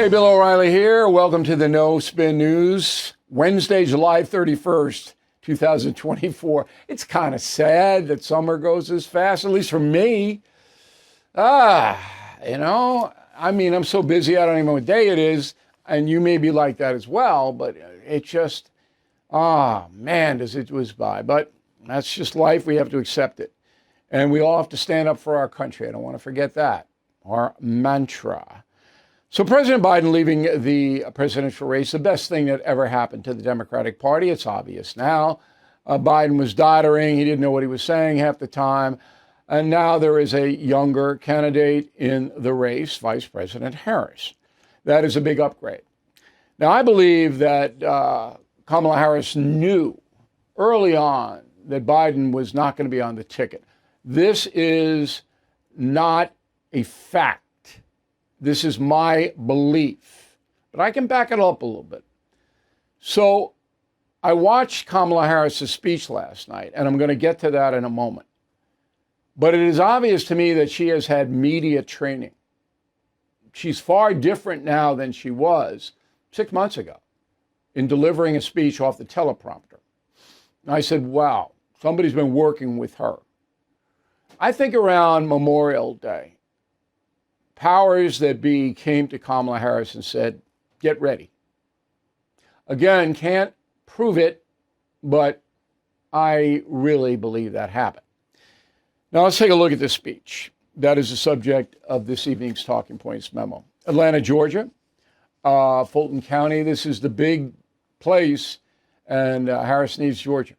Hey, Bill O'Reilly here. Welcome to the No Spin News. Wednesday, July 31st, 2024. It's kind of sad that summer goes this fast, at least for me. I'm so busy, I don't even know what day it is. And you may be like that as well, but it just, does it whiz by. But that's just life. We have to accept it. And we all have to stand up for our country. I don't want to forget that. Our mantra. So President Biden leaving the presidential race, the best thing that ever happened to the Democratic Party. It's obvious now. Biden was doddering. He didn't know what he was saying half the time. And now there is a younger candidate in the race, Vice President Harris. That is a big upgrade. Now, I believe that Kamala Harris knew early on that Biden was not going to be on the ticket. This is not a fact. This is my belief, but I can back it up a little bit. So I watched Kamala Harris's speech last night, and I'm going to get to that in a moment. But it is obvious to me that she has had media training. She's far different now than she was 6 months ago in delivering a speech off the teleprompter. And I said, wow, somebody's been working with her. I think around Memorial Day, powers that be came to Kamala Harris and said, get ready. Again, can't prove it, but I really believe that happened. Now let's take a look at this speech. That is the subject of this evening's Talking Points memo. Atlanta, Georgia, Fulton County. This is the big place, and Harris needs Georgia.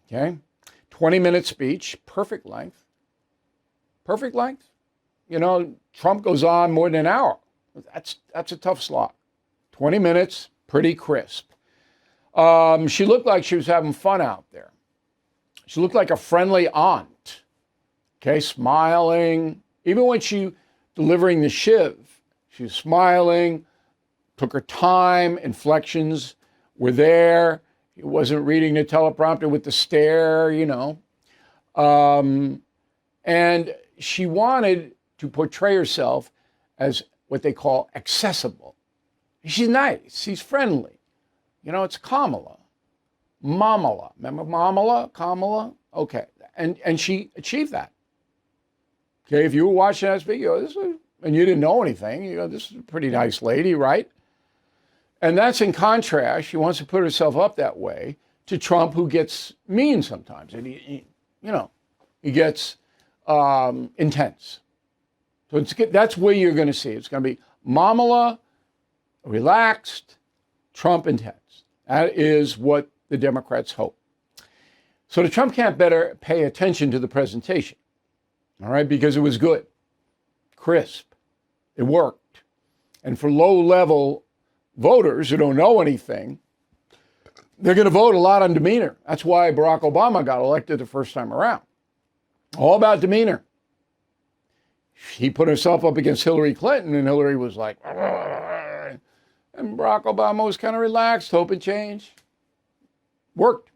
Okay? 20-minute speech, perfect length. Perfect length. You know, Trump goes on more than an hour. That's a tough slog. 20 minutes, pretty crisp. She looked like she was having fun out there. She looked like a friendly aunt. Okay, smiling. Even when she delivering the shiv, she was smiling, took her time, inflections were there. He wasn't reading the teleprompter with the stare, you know. And she wanted to portray herself as what they call accessible. She's nice. She's friendly. You know, it's Kamala. Mamala. Remember Mamala? Kamala? Okay. And she achieved that. Okay, if you were watching that speech, and you didn't know anything, you go, this is a pretty nice lady, right? And that's in contrast. She wants to put herself up that way to Trump, who gets mean sometimes. And he gets intense. So that's where you're going to see. It's going to be Mamala, relaxed, Trump intense. That is what the Democrats hope. So the Trump camp better pay attention to the presentation, all right, because it was good, crisp, it worked. And for low-level voters who don't know anything, they're going to vote a lot on demeanor. That's why Barack Obama got elected the first time around. All about demeanor. He put himself up against Hillary Clinton, and Hillary was like, and Barack Obama was kind of relaxed, hoping change. Worked.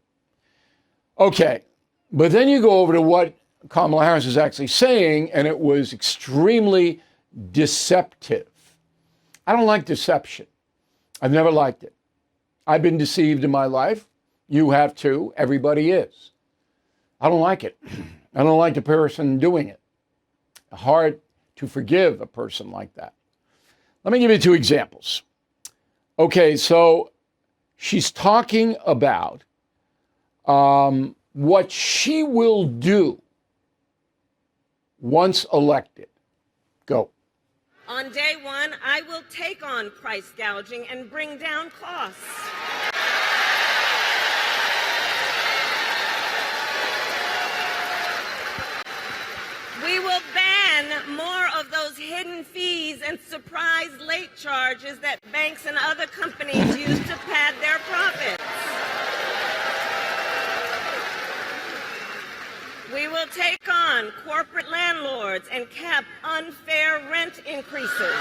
Okay, but then you go over to what Kamala Harris is actually saying, and it was extremely deceptive. I don't like deception. I've never liked it. I've been deceived in my life. You have too. Everybody is. I don't like it. I don't like the person doing it. Hard to forgive a person like that. Let me give you two examples. Okay, so she's talking about what she will do once elected. Go. On day one, I will take on price gouging and bring down costs. We will ban more of those hidden fees and surprise late charges that banks and other companies use to pad their profits. We will take on corporate landlords and cap unfair rent increases.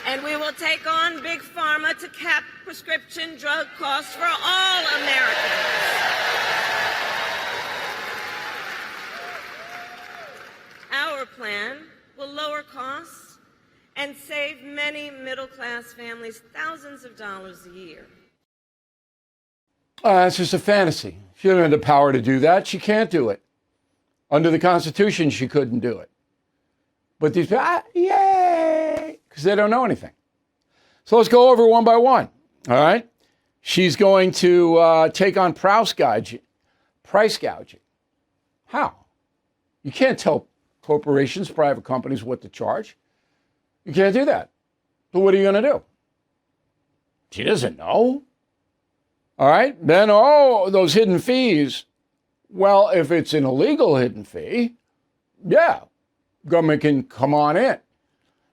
And we will take on Big Pharma to cap prescription drug costs for all Americans. Our plan will lower costs and save many middle-class families thousands of dollars a year. It's just a fantasy. She doesn't have the power to do that. She can't do it. Under the Constitution, she couldn't do it. But these people, yay, because they don't know anything. So let's go over one by one, all right? She's going to take on price gouging. How? You can't tell corporations, private companies what to charge. You can't do that. So what are you going to do? She doesn't know. All right? Then, those hidden fees. Well, if it's an illegal hidden fee, yeah, government can come on in.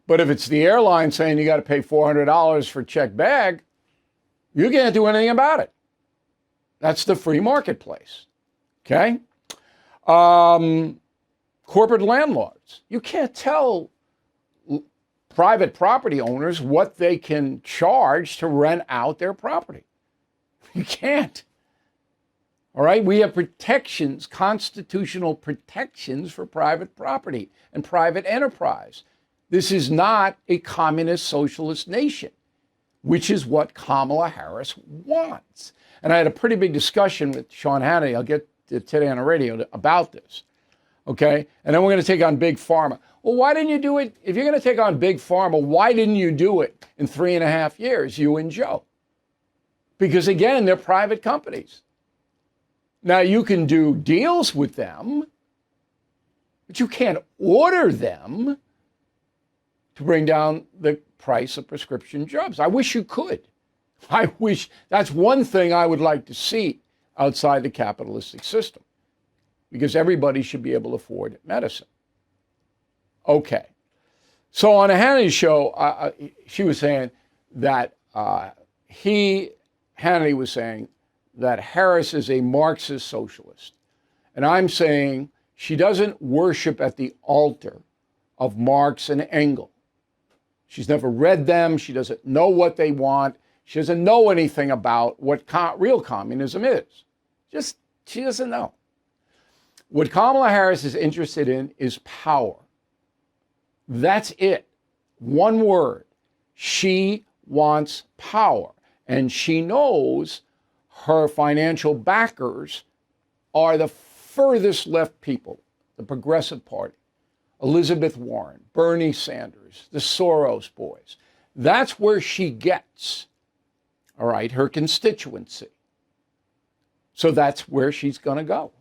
But if it's the airline saying you got to pay $400 for checked bag, you can't do anything about it. That's the free marketplace. Okay? Corporate landlords. You can't tell private property owners what they can charge to rent out their property. You can't. All right? We have protections, constitutional protections for private property and private enterprise. This is not a communist socialist nation, which is what Kamala Harris wants. And I had a pretty big discussion with Sean Hannity. I'll get to today on the radio about this. Okay? And then we're going to take on Big Pharma. Well, why didn't you do it? If you're going to take on Big Pharma, why didn't you do it in 3.5 years, you and Joe? Because again, they're private companies. Now, you can do deals with them, but you can't order them to bring down the price of prescription drugs. I wish you could. I wish that's one thing I would like to see outside the capitalistic system, because everybody should be able to afford medicine. Okay. So on a Hannity show, she was saying that Hannity was saying that Harris is a Marxist socialist. And I'm saying she doesn't worship at the altar of Marx and Engels. She's never read them. She doesn't know what they want. She doesn't know anything about what real communism is. She doesn't know. What Kamala Harris is interested in is power. That's it. One word. She wants power. And she knows her financial backers are the furthest left people, the Progressive Party, Elizabeth Warren, Bernie Sanders, the Soros boys. That's where she gets, all right, her constituency. So that's where she's going to go.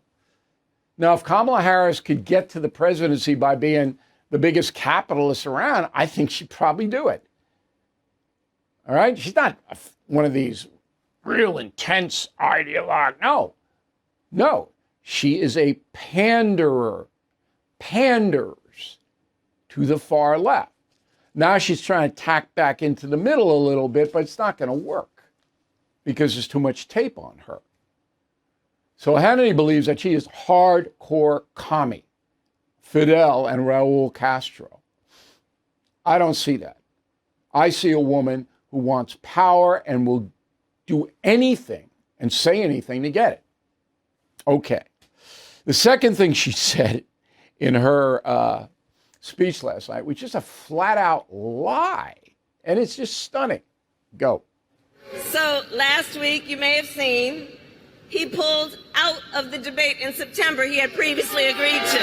Now, if Kamala Harris could get to the presidency by being the biggest capitalist around, I think she'd probably do it. All right? She's not one of these real intense ideologue. No. She is a panderer. Panders to the far left. Now she's trying to tack back into the middle a little bit, but it's not going to work because there's too much tape on her. So Hannity believes that she is hardcore commie, Fidel and Raul Castro. I don't see that. I see a woman who wants power and will do anything and say anything to get it. Okay. The second thing she said in her speech last night, which is a flat out lie. And it's just stunning. Go. So last week, you may have seen, he pulled out of the debate in September he had previously agreed to.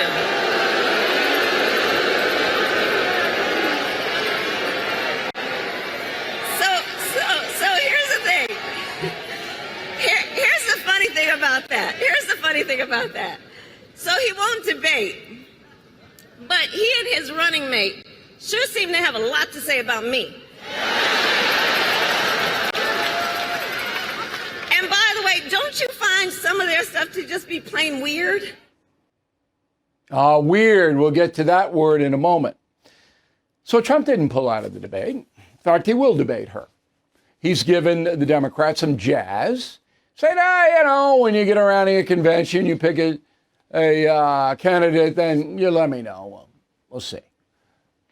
So here's the thing. Here's the funny thing about that. So he won't debate. But he and his running mate sure seem to have a lot to say about me. And by the way, don't you find some of their stuff to just be plain weird? Weird. We'll get to that word in a moment. So Trump didn't pull out of the debate. In fact, he will debate her. He's given the Democrats some jazz. Said, when you get around to a convention, you pick a candidate, then you let me know. Well, we'll see.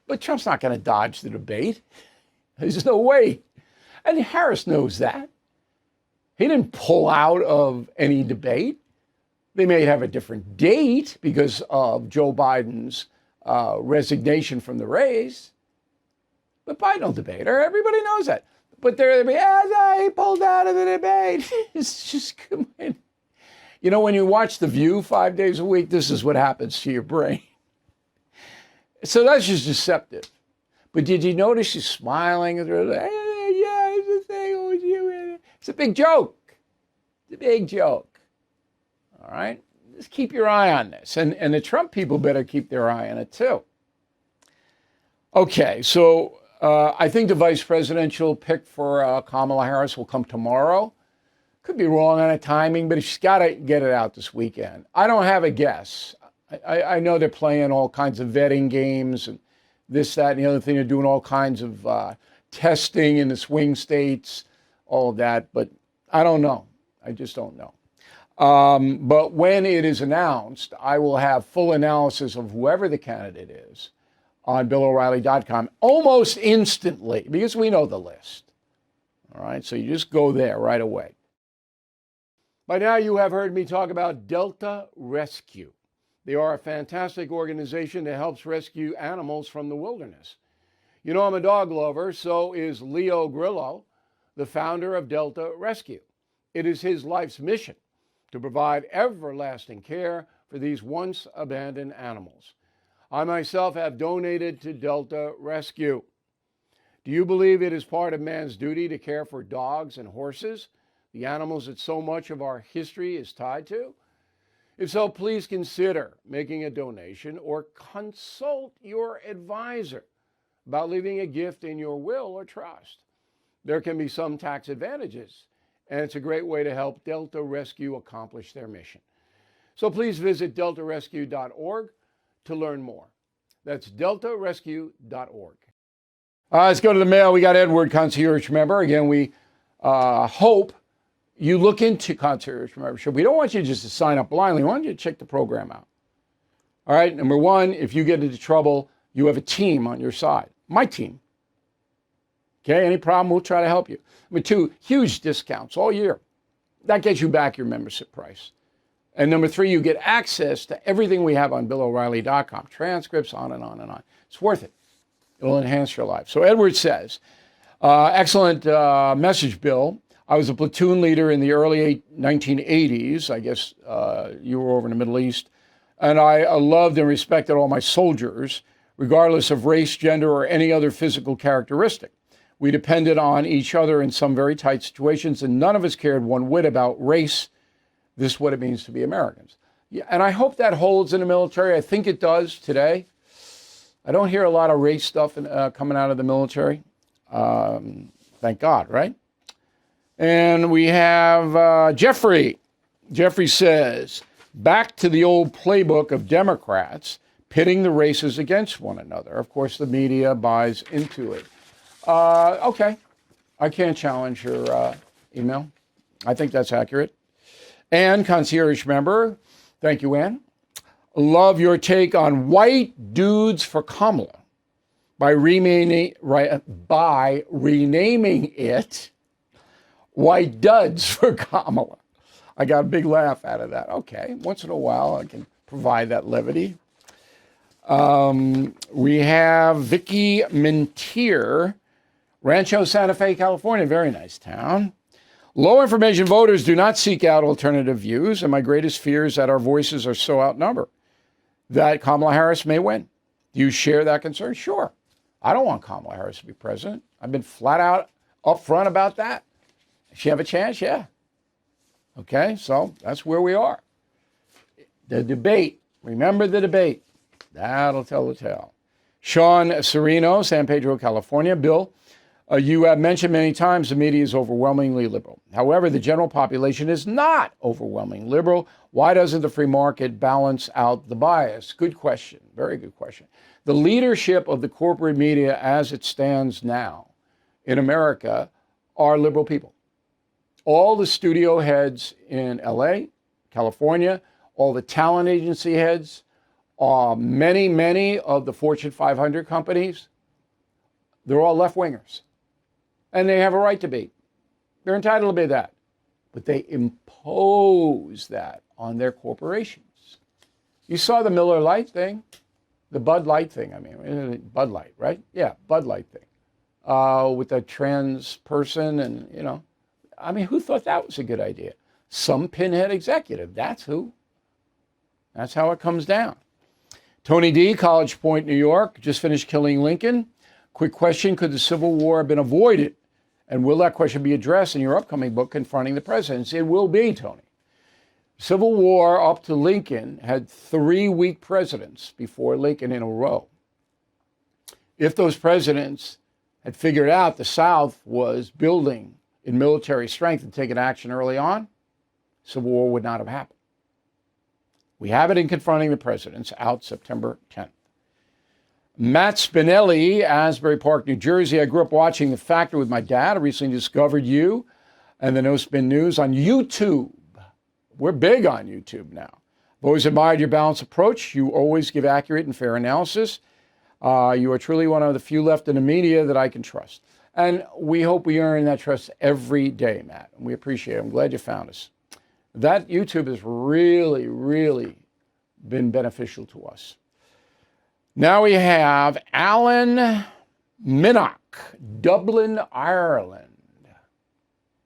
But Trump's not going to dodge the debate. There's no way. And Harris knows that. He didn't pull out of any debate. They may have a different date because of Joe Biden's resignation from the race. But Biden will debate her. Everybody knows that. But they're he pulled out of the debate. It's just, come on. You know, when you watch The View 5 days a week, this is what happens to your brain. So that's just deceptive. But did you notice she's smiling? It's a thing. It's a big joke. It's a big joke. All right? Just keep your eye on this. And the Trump people better keep their eye on it, too. Okay, so I think the vice presidential pick for Kamala Harris will come tomorrow. Could be wrong on the timing, but she's got to get it out this weekend. I don't have a guess. I know they're playing all kinds of vetting games and this, that, and the other thing. They're doing all kinds of testing in the swing states, all of that. But I don't know. I just don't know. But when it is announced, I will have full analysis of whoever the candidate is on BillO'Reilly.com almost instantly because we know the list. All right. So you just go there right away. By now, you have heard me talk about Delta Rescue. They are a fantastic organization that helps rescue animals from the wilderness. You know, I'm a dog lover, so is Leo Grillo, the founder of Delta Rescue. It is his life's mission to provide everlasting care for these once abandoned animals. I myself have donated to Delta Rescue. Do you believe it is part of man's duty to care for dogs and horses, the animals that so much of our history is tied to? If so, please consider making a donation or consult your advisor about leaving a gift in your will or trust. There can be some tax advantages, and it's a great way to help Delta Rescue accomplish their mission. So please visit deltarescue.org to learn more. That's deltarescue.org. Let's go to the mail. We got Edward, concierge member. Again, we hope you look into concierge membership. We don't want you just to sign up blindly. We want you to check the program out. All right, number one, if you get into trouble, you have a team on your side. My team. Okay, any problem, we'll try to help you. Number two, huge discounts all year. That gets you back your membership price. And number three, you get access to everything we have on BillO'Reilly.com, transcripts, on and on and on. It's worth it. It'll enhance your life. So Edward says, excellent message, Bill. I was a platoon leader in the early 1980s. I guess you were over in the Middle East. And I loved and respected all my soldiers, regardless of race, gender, or any other physical characteristic. We depended on each other in some very tight situations, and none of us cared one whit about race. This is what it means to be Americans. Yeah, and I hope that holds in the military. I think it does today. I don't hear a lot of race stuff coming out of the military. Thank God, right? And we have Jeffrey. Jeffrey says, back to the old playbook of Democrats pitting the races against one another. Of course, the media buys into it. Okay, I can't challenge your email. I think that's accurate. Ann, concierge member. Thank you, Ann. Love your take on white dudes for Kamala by renaming it white duds for Kamala. I got a big laugh out of that. Okay, once in a while I can provide that levity. We have Vicky Mintier, Rancho Santa Fe, California, very nice town. Low information voters do not seek out alternative views, and my greatest fear is that our voices are so outnumbered that Kamala Harris may win. Do you share that concern? Sure. I don't want Kamala Harris to be president. I've been flat out upfront about that. Does she have a chance? Yeah. Okay, so that's where we are. The debate. Remember the debate. That'll tell the tale. Sean Serino, San Pedro, California. Bill, you have mentioned many times the media is overwhelmingly liberal. However, the general population is not overwhelmingly liberal. Why doesn't the free market balance out the bias? Good question. Very good question. The leadership of the corporate media as it stands now in America are liberal people. All the studio heads in LA, California, all the talent agency heads, many of the Fortune 500 companies, they're all left-wingers. And they have a right to be. They're entitled to be that. But they impose that on their corporations. You saw the Miller Lite thing. The Bud Light thing, I mean, Bud Light, right? Yeah, Bud Light thing. With that trans person and, I mean, who thought that was a good idea? Some pinhead executive, that's who. That's how it comes down. Tony D., College Point, New York, just finished killing Lincoln. Quick question, could the Civil War have been avoided? And will that question be addressed in your upcoming book, Confronting the Presidents? It will be, Tony. Civil War up to Lincoln had 3 weak presidents before Lincoln in a row. If those presidents had figured out the South was building in military strength and taken action early on, Civil War would not have happened. We have it in Confronting the Presidents, out September 10th. Matt Spinelli, Asbury Park, New Jersey. I grew up watching The Factor with my dad. I recently discovered you and the No Spin News on YouTube. We're big on YouTube now. I've always admired your balanced approach. You always give accurate and fair analysis. You are truly one of the few left in the media that I can trust. And we hope we earn that trust every day, Matt. We appreciate it. I'm glad you found us. That YouTube has really, really been beneficial to us. Now we have Alan Minnock, Dublin, Ireland.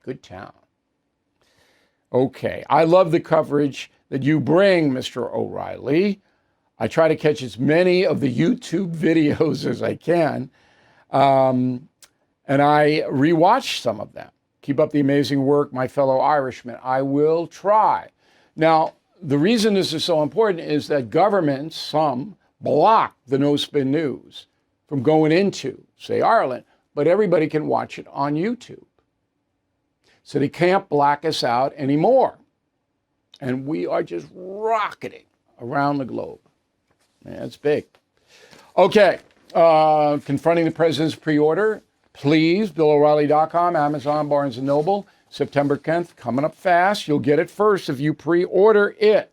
Good town. Okay, I love the coverage that you bring, Mr. O'Reilly. I try to catch as many of the YouTube videos as I can, and I rewatch some of them. Keep up the amazing work, my fellow Irishmen. I will try. Now, the reason this is so important is that governments, some, block the No Spin News from going into, say, Ireland, but everybody can watch it on YouTube. So they can't black us out anymore. And we are just rocketing around the globe. Man, that's big. Okay, Confronting the President's pre-order. Please, BillO'Reilly.com, Amazon, Barnes & Noble, September 10th, coming up fast. You'll get it first if you pre-order it.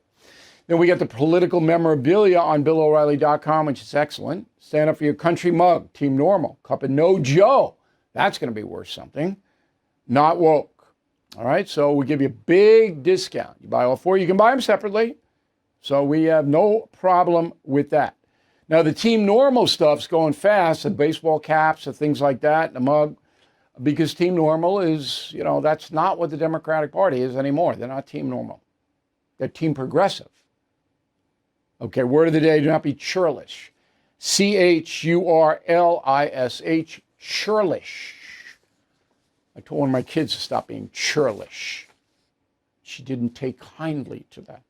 Then we get the political memorabilia on BillO'Reilly.com, which is excellent. Stand Up for Your Country mug, Team Normal, cup of No Joe. That's going to be worth something. Not woke. All right, so we give you a big discount. You buy all 4, you can buy them separately. So we have no problem with that. Now, the Team Normal stuff's going fast, the baseball caps and things like that, the mug, because Team Normal is, that's not what the Democratic Party is anymore. They're not Team Normal. They're Team Progressive. Okay, word of the day, do not be churlish. C-H-U-R-L-I-S-H, churlish. I told one of my kids to stop being churlish. She didn't take kindly to that.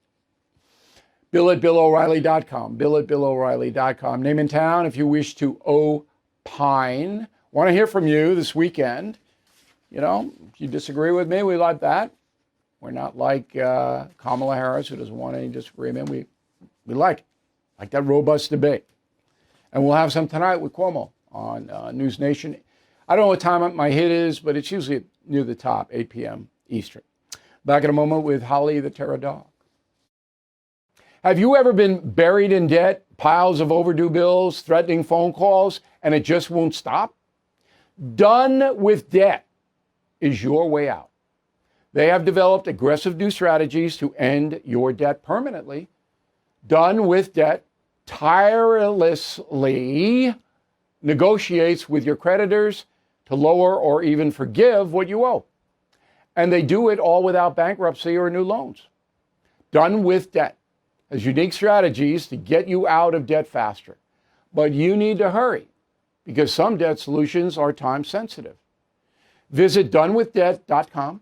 Bill at BillO'Reilly.com. Bill at BillO'Reilly.com. Name in town if you wish to opine. Want to hear from you this weekend. If you disagree with me, we like that. We're not like Kamala Harris, who doesn't want any disagreement. We like it. Like that robust debate. And we'll have some tonight with Cuomo on News Nation. I don't know what time my hit is, but it's usually near the top, 8 p.m. Eastern. Back in a moment with Holly the Terror Dog. Have you ever been buried in debt, piles of overdue bills, threatening phone calls, and it just won't stop? Done with Debt is your way out. They have developed aggressive new strategies to end your debt permanently. Done with Debt tirelessly negotiates with your creditors to lower or even forgive what you owe. And they do it all without bankruptcy or new loans. Done with Debt has unique strategies to get you out of debt faster. But you need to hurry because some debt solutions are time sensitive. Visit donewithdebt.com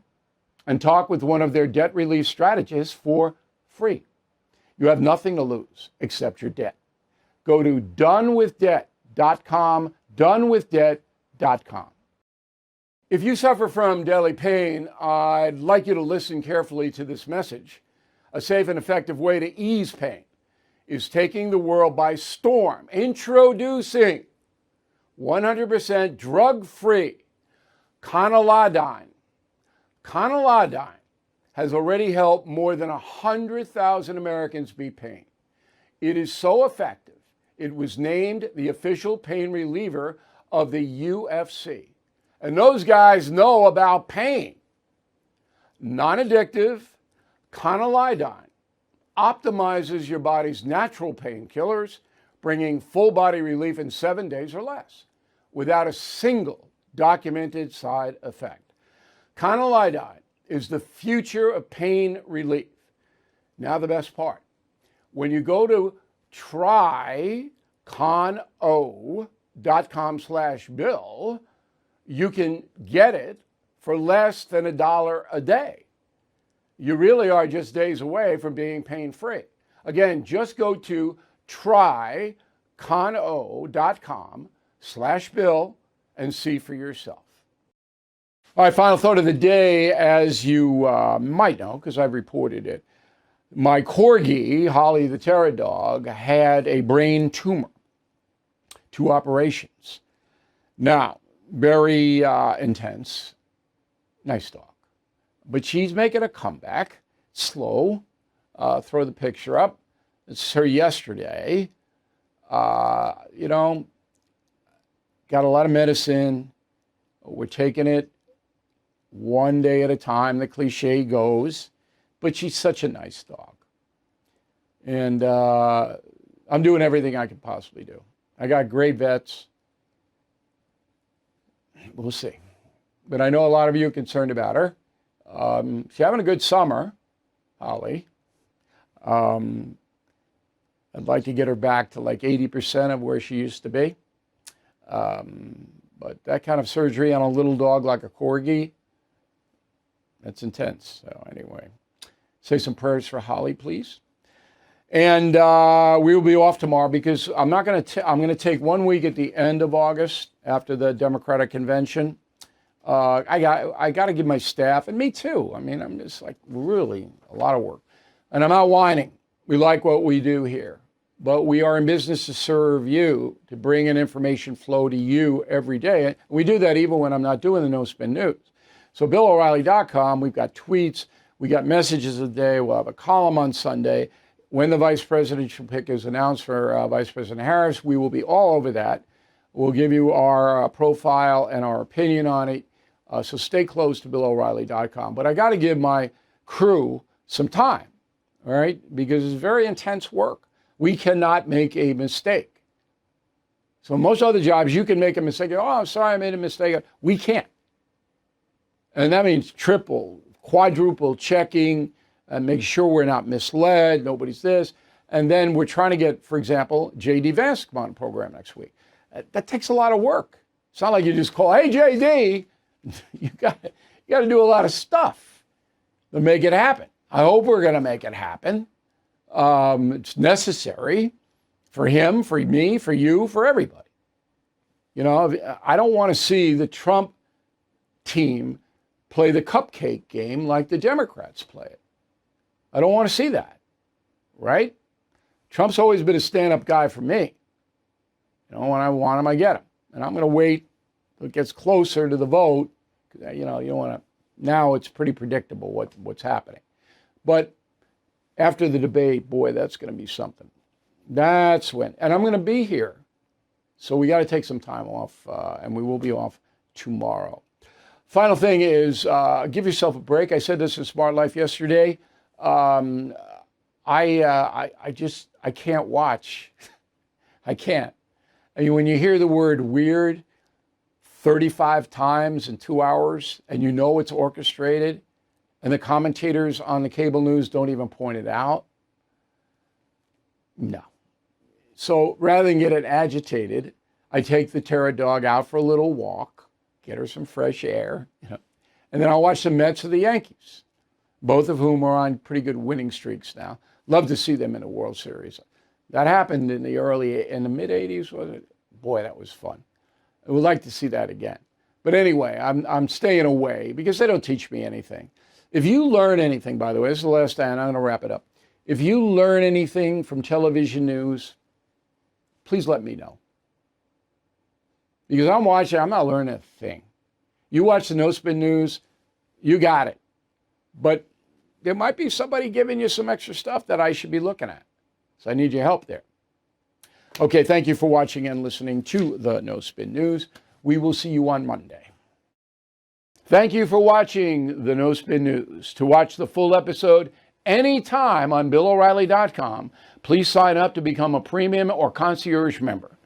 and talk with one of their debt relief strategists for free. You have nothing to lose except your debt. Go to donewithdebt.com, donewithdebt.com. If you suffer from daily pain, I'd like you to listen carefully to this message. A safe and effective way to ease pain is taking the world by storm. Introducing 100% drug-free Conolidine. Conolidine has already helped more than 100,000 Americans beat pain. It is so effective, it was named the official pain reliever of the UFC. And those guys know about pain. Non-addictive, Conolidine optimizes your body's natural painkillers, bringing full body relief in 7 days or less without a single documented side effect. Conolidine is the future of pain relief. Now the best part. When you go to trycono.com/bill, you can get it for less than $1 a day. You really are just days away from being pain-free. Again, just go to trycono.com/bill and see for yourself. All right, final thought of the day, as you might know, because I've reported it. My corgi, Holly the Terror Dog, had a brain tumor. 2 operations. Now, very intense. Nice dog. But she's making a comeback. Slow. Throw the picture up. It's her yesterday. Got a lot of medicine. We're taking it one day at a time, the cliche goes. But she's such a nice dog. And I'm doing everything I could possibly do. I got great vets. We'll see. But I know a lot of you are concerned about her. She's having a good summer, Holly. I'd like to get her back to like 80% of where she used to be. But that kind of surgery on a little dog like a corgi, that's intense. So anyway, say some prayers for Holly, please. And we will be off tomorrow because I'm going to take 1 week at the end of August after the Democratic convention. I got to give my staff, and me too. I mean, I'm just like really a lot of work. And I'm not whining. We like what we do here. But we are in business to serve you, to bring an information flow to you every day. And we do that even when I'm not doing the No Spin News. So BillO'Reilly.com, we've got tweets, we got messages of the day, we'll have a column on Sunday. When the vice presidential pick is announced for Vice President Harris, we will be all over that. We'll give you our profile and our opinion on it. So stay close to BillO'Reilly.com. But I got to give my crew some time, all right? Because it's very intense work. We cannot make a mistake. So most other jobs, you can make a mistake. Oh, I'm sorry, I made a mistake. We can't. And that means triple, quadruple checking and make sure we're not misled, nobody's this. And then we're trying to get, for example, J.D. Vance come on the program next week. That takes a lot of work. It's not like you just call, hey, J.D. You got to do a lot of stuff to make it happen. I hope we're going to make it happen. It's necessary for him, for me, for you, for everybody. You know, I don't want to see the Trump team play the cupcake game like the Democrats play it. I don't want to see that, right? Trump's always been a stand-up guy for me. You know, when I want him, I get him. And I'm going to wait till it gets closer to the vote. You know, you don't want to, now it's pretty predictable what's happening. But after the debate, boy, that's going to be something. That's when, and I'm going to be here. So we got to take some time off, and we will be off tomorrow. Final thing is, give yourself a break. I said this in Smart Life yesterday. I can't watch. I can't. I mean, when you hear the word weird 35 times in 2 hours, and you know it's orchestrated, and the commentators on the cable news don't even point it out, no. So rather than get it agitated, I take the Terror Dog out for a little walk, get her some fresh air, and then I'll watch the Mets or the Yankees, both of whom are on pretty good winning streaks now. Love to see them in the World Series. That happened in the mid-'80s, wasn't it? Boy, that was fun. I would like to see that again. But anyway, I'm staying away because they don't teach me anything. If you learn anything, by the way, this is the last time, I'm going to wrap it up. If you learn anything from television news, please let me know. Because I'm watching, I'm not learning a thing. You watch the No Spin News, you got it. But there might be somebody giving you some extra stuff that I should be looking at. So I need your help there. Okay, thank you for watching and listening to the No Spin News. We will see you on Monday. Thank you for watching the No Spin News. To watch the full episode anytime on BillO'Reilly.com. Please sign up to become a premium or concierge member.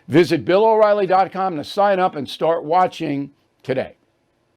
Visit BillO'Reilly.com to sign up and start watching today.